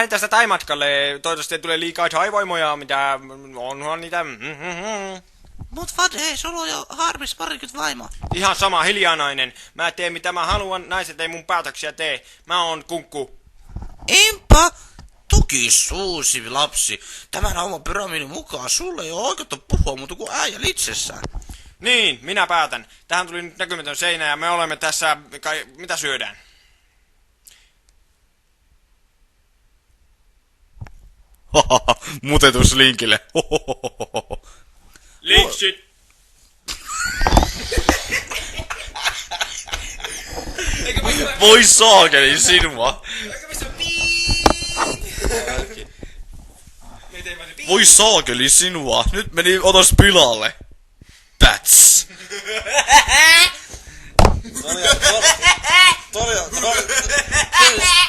lähden tästä Taimatkalle. Toivottavasti ei tule liikaa haivoimoja, mitä onhan niitä. Mut Vade, sulla on jo harmis parikymmentä vaimoa. Ihan sama, hiljaa nainen. Mä teen mitä mä haluan, naiset ei mun päätöksiä tee. Mä oon kunkku. Impa! Toki suusi lapsi. Tämän oman pyramidin mukaan sulle ei ole oikeutta puhua muuta kuin äijä itsessään. Niin, minä päätän. Tähän tuli nyt näkymätön seinä ja me olemme tässä... Mitä syödään? Mutetus linkille. Linksit! Voi saakeli sinua. Voi saakeli sinua. Nyt meni otos pilalle. Bats.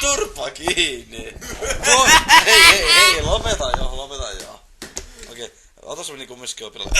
Turpa kiinni. Hei, lopeta jo. Okei, otas meni kumminkin opilalle.